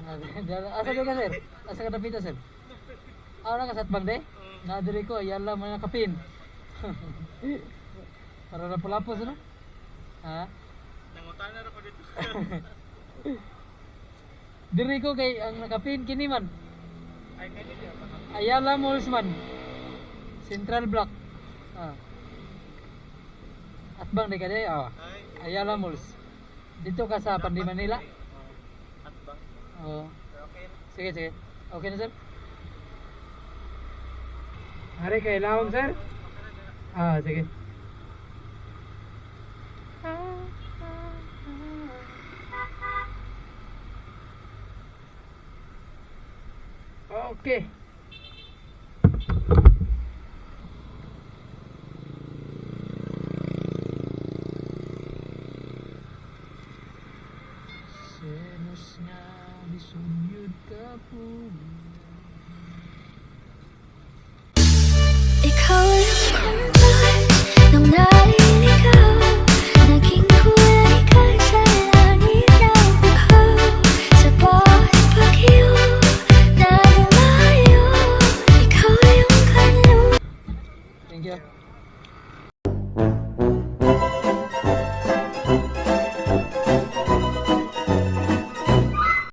Asa ka sir? Asa ka napita sir? Na kasatbang de? Nadiri ko, yala mo na kapin. Para na pulapos no? Ha? Nangutana na ko dito. Diri ko kay ang nakapin kini man. Ay kanina ba? Ayala Malls man. Central Block. Atbang de ka de, Ayala Malls. Dito ka sa Pandi Manila. Atbang. Oo. Okay. Sige, sige. Okay na sir? Hari kay lawag sir? Sige. Okay. Senos nga disunyod ka po.